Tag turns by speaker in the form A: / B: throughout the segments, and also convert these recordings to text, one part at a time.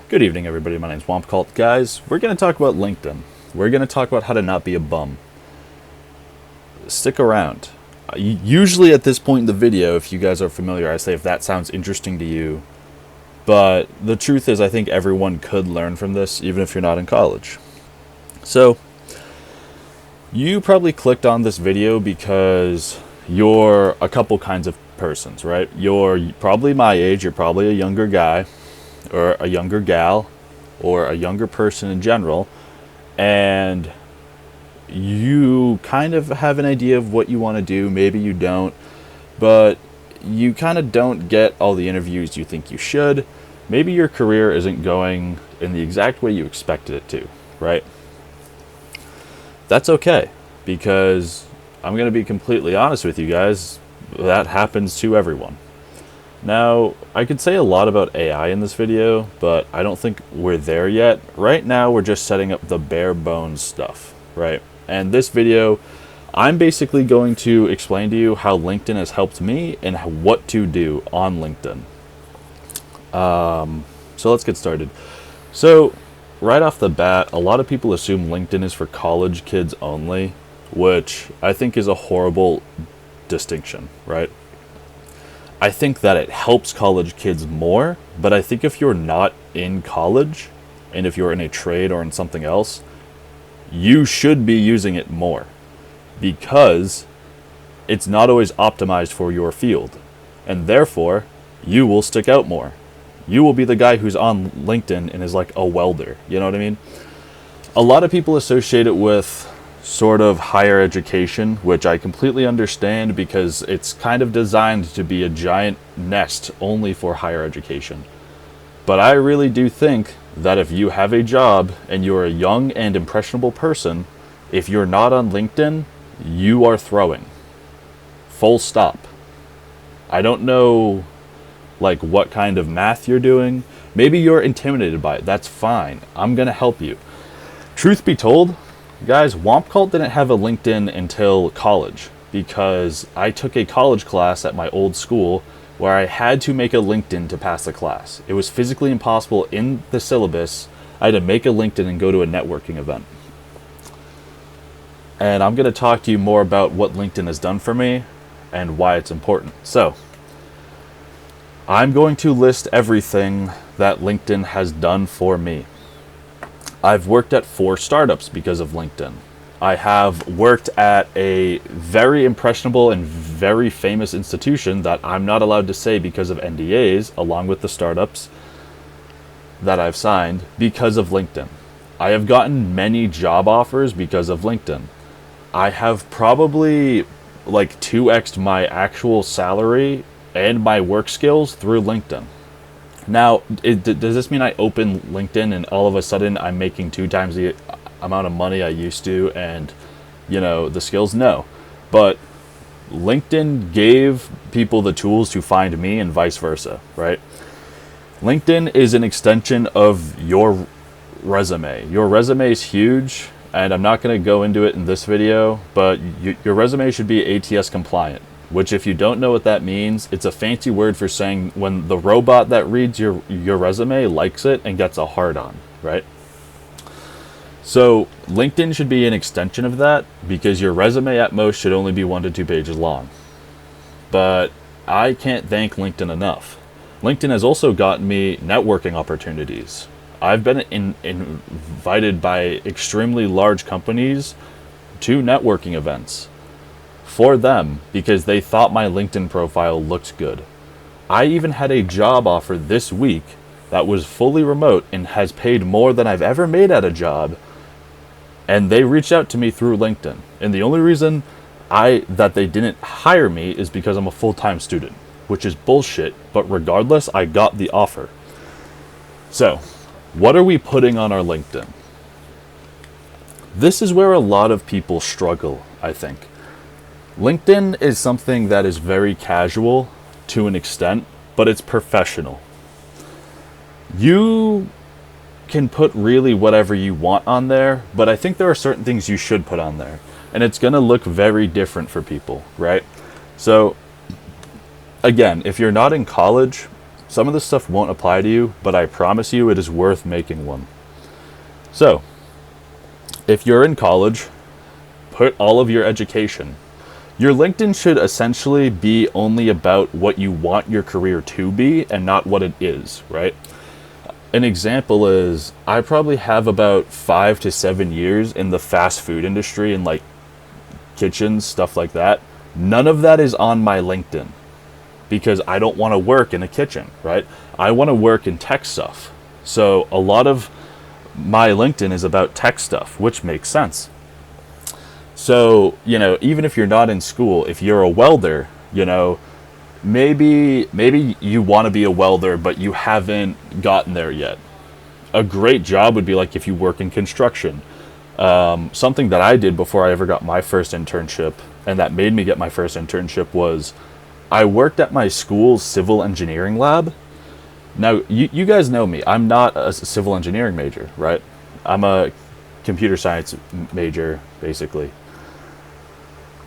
A: Good evening, everybody. My name's WompCult. Guys, we're going to talk about LinkedIn. We're going to talk about how to not be a bum. Stick around. Usually at this point in the video, if you guys are familiar, I say if that sounds interesting to you. But the truth is, I think everyone could learn from this, even if you're not in college. So, you probably clicked on this video because you're a couple kinds of persons, right? You're probably my age, you're probably a younger guy, or a younger gal, or a younger person in general, and you kind of have an idea of what you want to do. Maybe you don't, but you kind of don't get all the interviews you think you should. Maybe your career isn't going in the exact way you expected it to, right? That's okay, because I'm going to be completely honest with you guys, that happens to everyone. Now, I could say a lot about AI in this video, but I don't think we're there yet. Right now, we're just setting up the bare bones stuff, right? And this video, I'm basically going to explain to you how LinkedIn has helped me and what to do on LinkedIn. So let's get started. So, right off the bat, a lot of people assume LinkedIn is for college kids only, which I think is a horrible distinction, right? I think that it helps college kids more, but I think if you're not in college, and if you're in a trade or in something else, you should be using it more, because it's not always optimized for your field, and therefore, you will stick out more. You will be the guy who's on LinkedIn and is like a welder, you know what I mean? A lot of people associate it with sort of higher education, which I completely understand because it's kind of designed to be a giant nest only for higher education. But I really do think that if you have a job and you're a young and impressionable person, if you're not on LinkedIn, you are throwing. Full stop. I don't know like what kind of math you're doing. Maybe you're intimidated by it. That's fine. I'm going to help you. Truth be told, guys, WompCult didn't have a LinkedIn until college, because I took a college class at my old school where I had to make a LinkedIn to pass the class. It was physically impossible in the syllabus. I had to make a LinkedIn and go to a networking event. And I'm going to talk to you more about what LinkedIn has done for me and why it's important. So, I'm going to list everything that LinkedIn has done for me. I've worked at 4 startups because of LinkedIn. I have worked at a very impressionable and very famous institution that I'm not allowed to say because of NDAs, along with the startups that I've signed because of LinkedIn. I have gotten many job offers because of LinkedIn. I have probably like 2x'd my actual salary and my work skills through LinkedIn. Now, does this mean I open LinkedIn and all of a sudden I'm making 2 times the amount of money I used to and, you know, the skills? No. But LinkedIn gave people the tools to find me and vice versa, right? LinkedIn is an extension of your resume. Your resume is huge, and I'm not going to go into it in this video, but your resume should be ATS compliant. Which, if you don't know what that means, it's a fancy word for saying when the robot that reads your resume likes it and gets a hard on, right? So LinkedIn should be an extension of that, because your resume at most should only be 1 to 2 pages long. But I can't thank LinkedIn enough. LinkedIn has also gotten me networking opportunities. I've been invited by extremely large companies to networking events for them because they thought my LinkedIn profile looked good. I even had a job offer this week that was fully remote and has paid more than I've ever made at a job, and they reached out to me through LinkedIn. And the only reason that they didn't hire me is because I'm a full-time student, which is bullshit, but regardless, I got the offer. So, what are we putting on our LinkedIn? This is where a lot of people struggle, I think. LinkedIn is something that is very casual to an extent, but it's professional. You can put really whatever you want on there, but I think there are certain things you should put on there, and it's going to look very different for people, right? So, again, if you're not in college, Some of this stuff won't apply to you, but I promise you it is worth making one. So, if you're in college, put all of your education. Your LinkedIn should essentially be only about what you want your career to be and not what it is, right? An example is I probably have about 5 to 7 years in the fast food industry and like kitchens, stuff like that. None of that is on my LinkedIn because I don't want to work in a kitchen, right? I want to work in tech stuff. So a lot of my LinkedIn is about tech stuff, which makes sense. So, even if you're not in school, if you're a welder, maybe you want to be a welder, but you haven't gotten there yet. A great job would be like if you work in construction. Something that I did before I ever got my first internship, and that made me get my first internship, was I worked at my school's civil engineering lab. Now, you guys know me. I'm not a civil engineering major, right? I'm a computer science major, basically.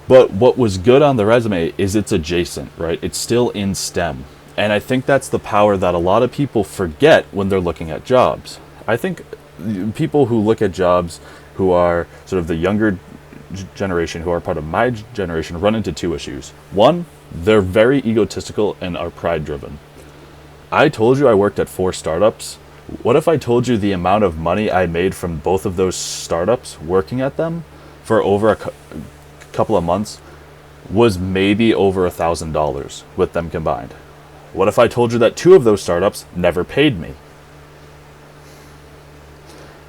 A: But what was good on the resume is it's adjacent, right? It's still in STEM. And I think that's the power that a lot of people forget when they're looking at jobs. I think people who look at jobs who are sort of the younger generation, who are part of my generation, run into two issues. One, they're very egotistical and are pride-driven. I told you I worked at 4 startups. What if I told you the amount of money I made from both of those startups working at them for over a couple of months was maybe over $1,000 with them combined? What if I told you that 2 of those startups never paid me?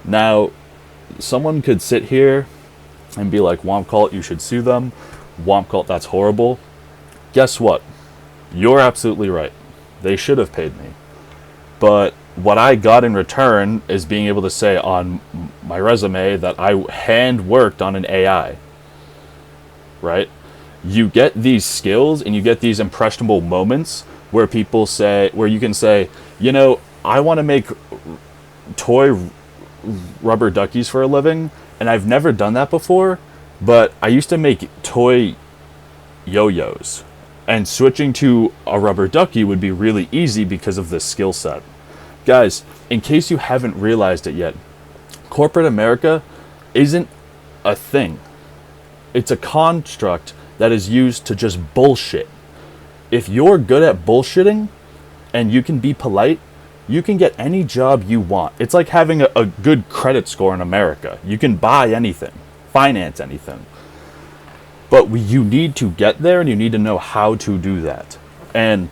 A: Now, someone could sit here and be like, WompCult, you should sue them. WompCult, that's horrible. Guess what? You're absolutely right. They should have paid me. But what I got in return is being able to say on my resume that I hand worked on an AI. Right? You get these skills and you get these impressionable moments where you can say, I want to make toy rubber duckies for a living, and I've never done that before, but I used to make toy yo-yos, and switching to a rubber ducky would be really easy because of this skill set. Guys, in case you haven't realized it yet, corporate America isn't a thing. It's a construct that is used to just bullshit. If you're good at bullshitting and you can be polite, you can get any job you want. It's like having a good credit score in America. You can buy anything, finance anything. But you need to get there, and you need to know how to do that. And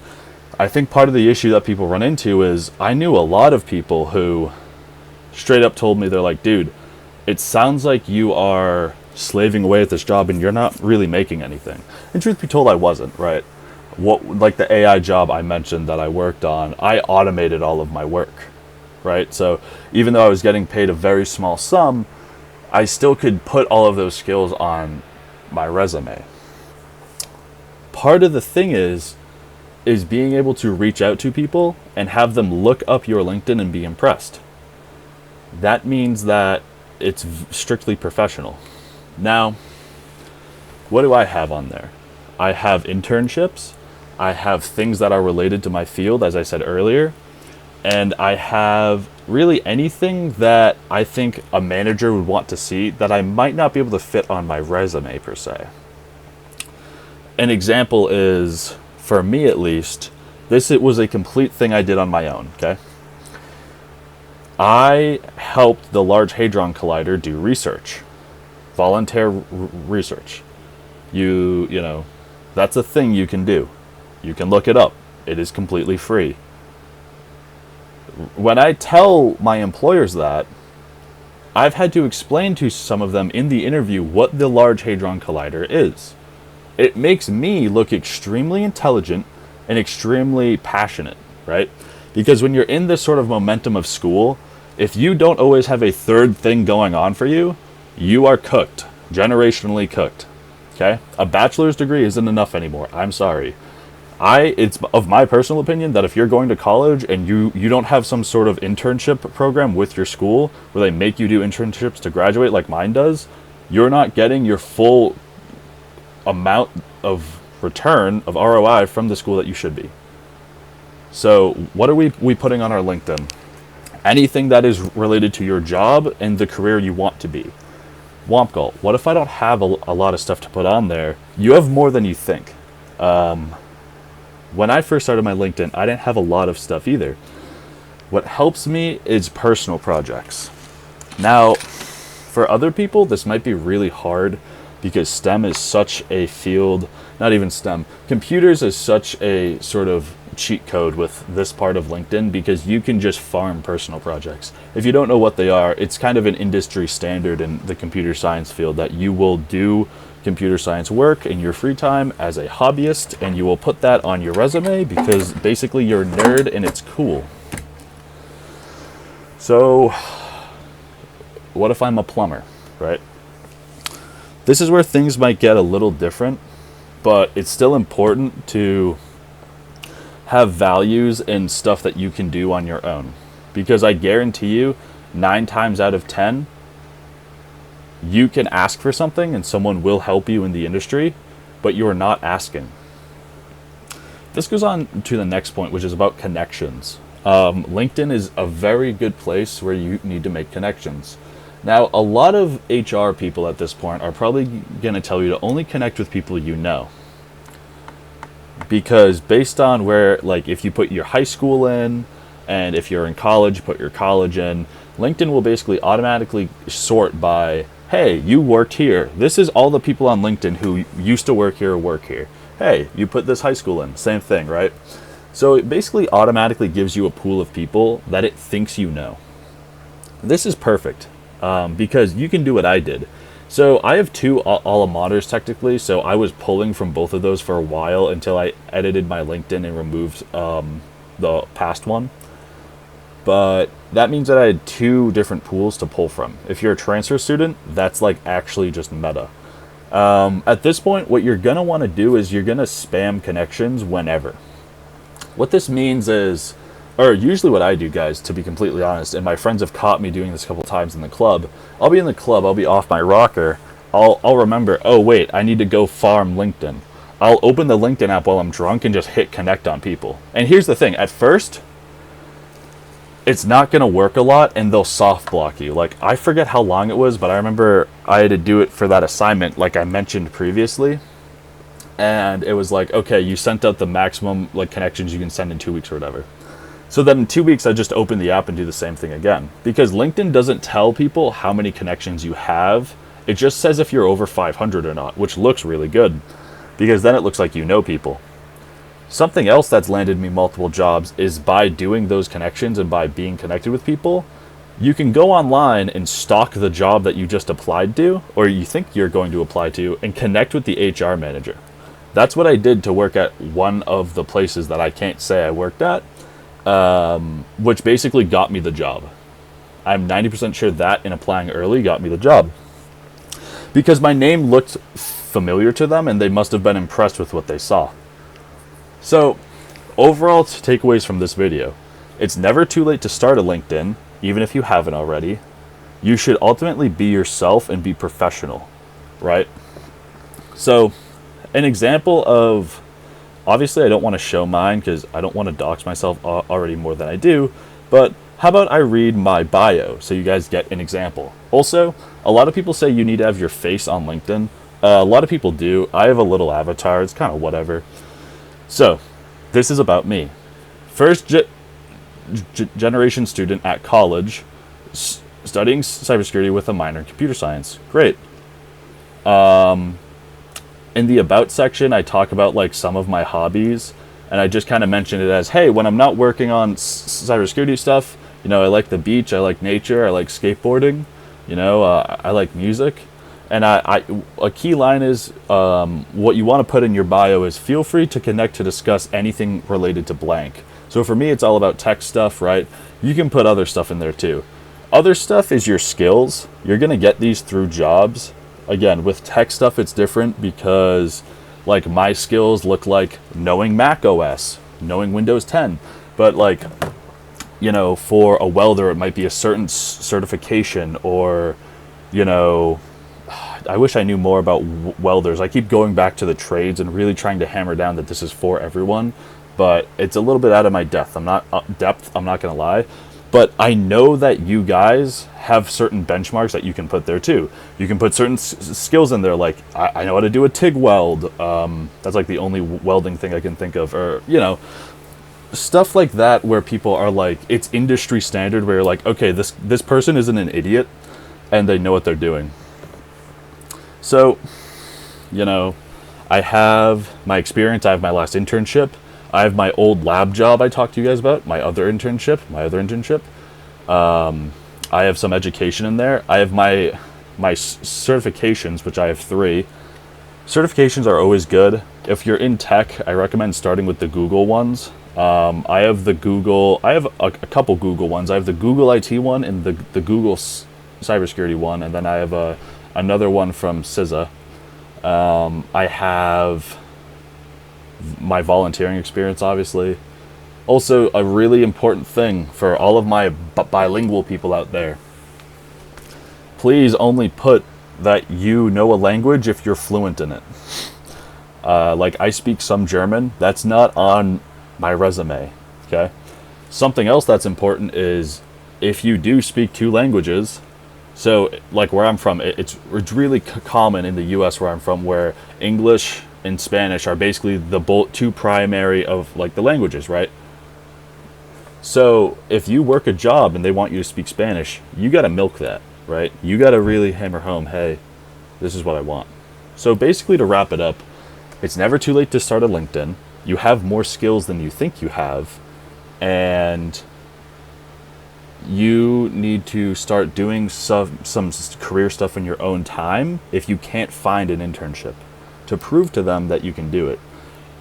A: I think part of the issue that people run into is I knew a lot of people who straight up told me, they're like, dude, it sounds like you are slaving away at this job and you're not really making anything. And truth be told, I wasn't, right? Like the AI job I mentioned that I worked on, I automated all of my work, right? So even though I was getting paid a very small sum, I still could put all of those skills on my resume. Part of the thing is being able to reach out to people and have them look up your LinkedIn and be impressed. That means that it's strictly professional. Now, what do I have on there? I have internships. I have things that are related to my field, as I said earlier. And I have really anything that I think a manager would want to see that I might not be able to fit on my resume per se. An example is, for me at least, it was a complete thing I did on my own, okay? I helped the Large Hadron Collider do research. Volunteer research. That's a thing you can do. You can look it up. It is completely free. When I tell my employers that, I've had to explain to some of them in the interview what the Large Hadron Collider is. It makes me look extremely intelligent and extremely passionate, right? Because when you're in this sort of momentum of school, if you don't always have a third thing going on for you, you are cooked, generationally cooked, okay? A bachelor's degree isn't enough anymore. I'm sorry. It's of my personal opinion that if you're going to college and you don't have some sort of internship program with your school where they make you do internships to graduate like mine does, you're not getting your full amount of return of ROI from the school that you should be. So what are we putting on our LinkedIn? Anything that is related to your job and the career you want to be. WompCult. What if I don't have a lot of stuff to put on there? You have more than you think. When I first started my LinkedIn, I didn't have a lot of stuff either. What helps me is personal projects. Now, for other people, this might be really hard because STEM is such a field, not even STEM, computers is such a sort of cheat code with this part of LinkedIn because you can just farm personal projects. If you don't know what they are, it's kind of an industry standard in the computer science field that you will do computer science work in your free time as a hobbyist, and you will put that on your resume because basically you're a nerd and it's cool. So what if I'm a plumber, right? This is where things might get a little different, but it's still important to have values and stuff that you can do on your own. Because I guarantee you, 9 times out of 10, you can ask for something and someone will help you in the industry, but you're not asking. This goes on to the next point, which is about connections. LinkedIn is a very good place where you need to make connections. Now, a lot of HR people at this point are probably going to tell you to only connect with people you know. Because based on where, like, if you put your high school in, and if you're in college, put your college in, LinkedIn will basically automatically sort by, hey, you worked here. This is all the people on LinkedIn who used to work here or work here. Hey, you put this high school in. Same thing, right? So it basically automatically gives you a pool of people that it thinks you know. This is perfect because you can do what I did. So I have 2 alma maters technically, so I was pulling from both of those for a while until I edited my LinkedIn and removed the past one. But that means that I had 2 different pools to pull from. If you're a transfer student, that's like actually just meta. At this point, what you're going to want to do is you're going to spam connections whenever. What this means is, or usually what I do, guys, to be completely honest, and my friends have caught me doing this a couple times in the club. I'll be in the club, I'll be off my rocker, I'll remember, oh wait, I need to go farm LinkedIn. I'll open the LinkedIn app while I'm drunk and just hit connect on people. And here's the thing, at first, it's not going to work a lot and they'll soft block you. Like, I forget how long it was, but I remember I had to do it for that assignment like I mentioned previously. And it was like, okay, you sent out the maximum like connections you can send in 2 weeks or whatever. So then in 2 weeks, I just open the app and do the same thing again. Because LinkedIn doesn't tell people how many connections you have. It just says if you're over 500 or not, which looks really good. Because then it looks like you know people. Something else that's landed me multiple jobs is by doing those connections and by being connected with people, you can go online and stalk the job that you just applied to, or you think you're going to apply to, and connect with the HR manager. That's what I did to work at one of the places that I can't say I worked at. Which basically got me the job. I'm 90% sure that in applying early got me the job. Because my name looked familiar to them and they must have been impressed with what they saw. So, overall takeaways from this video. It's never too late to start a LinkedIn, even if you haven't already. You should ultimately be yourself and be professional, right? So, an example of, obviously I don't want to show mine because I don't want to dox myself already more than I do, but how about I read my bio so you guys get an example. Also, a lot of people say you need to have your face on LinkedIn. A lot of people do. I have a little avatar, it's kind of whatever. So, this is about me. First generation student at college, studying cybersecurity with a minor in computer science. Great. In the about section, I talk about like some of my hobbies, and I just kind of mention it as, hey, when I'm not working on cybersecurity stuff, you know, I like the beach, I like nature, I like skateboarding, you know, I like music. And a key line is, what you want to put in your bio is, feel free to connect to discuss anything related to blank. So for me, it's all about tech stuff, right? You can put other stuff in there too. Other stuff is your skills. You're going to get these through jobs. Again, with tech stuff, it's different because like my skills look like knowing Mac OS, knowing Windows 10. But like, you know, for a welder, it might be a certain certification, or, you know, I wish I knew more about welders. I keep going back to the trades and really trying to hammer down that this is for everyone. but it's a little bit out of my depth. I'm not gonna lie, but I know that you guys have certain benchmarks that you can put there too. You can put certain skills in there, like I know how to do a TIG weld. That's like the only welding thing I can think of, or stuff like that, where people are like, it's industry standard, where you're like, okay, this person isn't an idiot, and they know what they're doing. So, I have my experience. I have my last internship. I have my old lab job I talked to you guys about, my other internship. I have some education in there. I have my certifications, which I have 3. Certifications are always good. If you're in tech, I recommend starting with the Google ones. I have a couple Google ones. I have the Google IT one and the Google cybersecurity one, and then I have another one from CISA. I have my volunteering experience, obviously. Also, a really important thing for all of my bilingual people out there, please only put that you know a language if you're fluent in it. Like, I speak some German. That's not on my resume, okay? Something else that's important is if you do speak 2 languages. So, like where I'm from, it's really common in the U.S. where I'm from, where English and Spanish are basically the 2 primary of like the languages, right? So if you work a job and they want you to speak Spanish, you got to milk that, right? You got to really hammer home, hey, this is what I want. So basically, to wrap it up, it's never too late to start a LinkedIn. You have more skills than you think you have, and you need to start doing some career stuff in your own time if you can't find an internship, to prove to them that you can do it.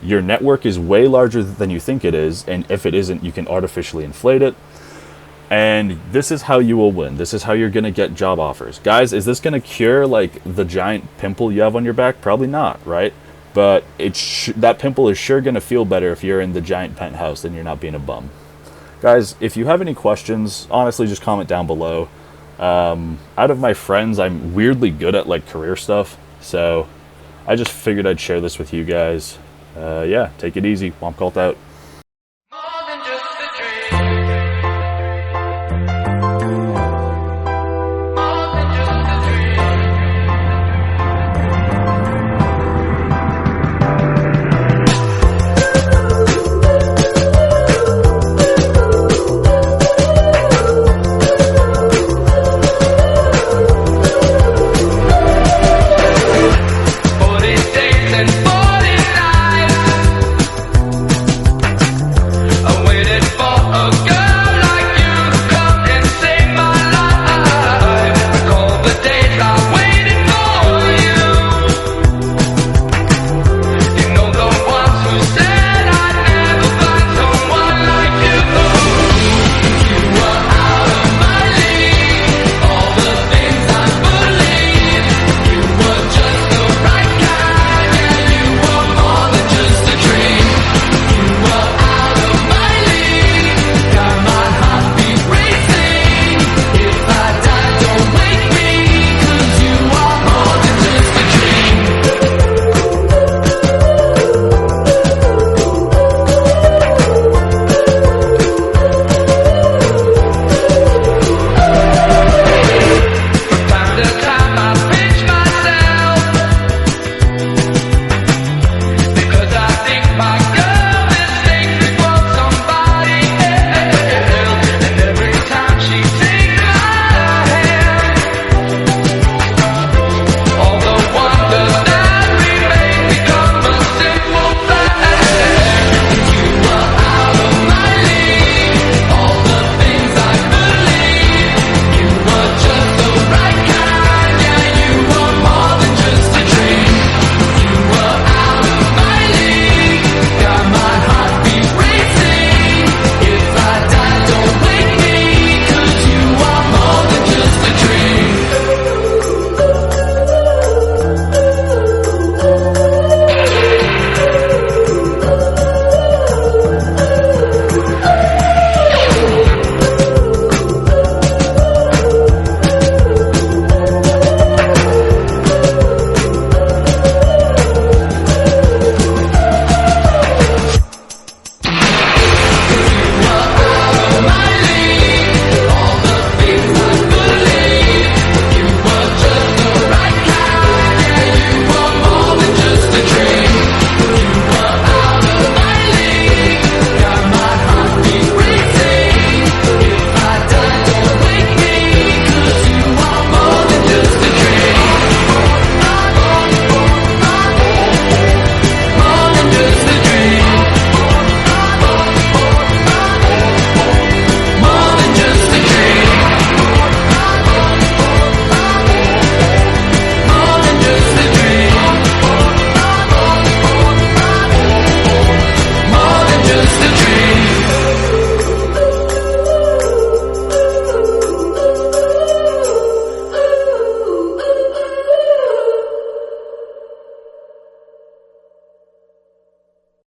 A: Your network is way larger than you think it is, and if it isn't, you can artificially inflate it. And this is how you will win. This is how you're going to get job offers. Guys, is this going to cure like the giant pimple you have on your back? Probably not, right? But that pimple is sure going to feel better if you're in the giant penthouse and you're not being a bum. Guys, if you have any questions, honestly, just comment down below. Out of my friends, I'm weirdly good at like career stuff, so I just figured I'd share this with you guys. Yeah, take it easy. WompCult out.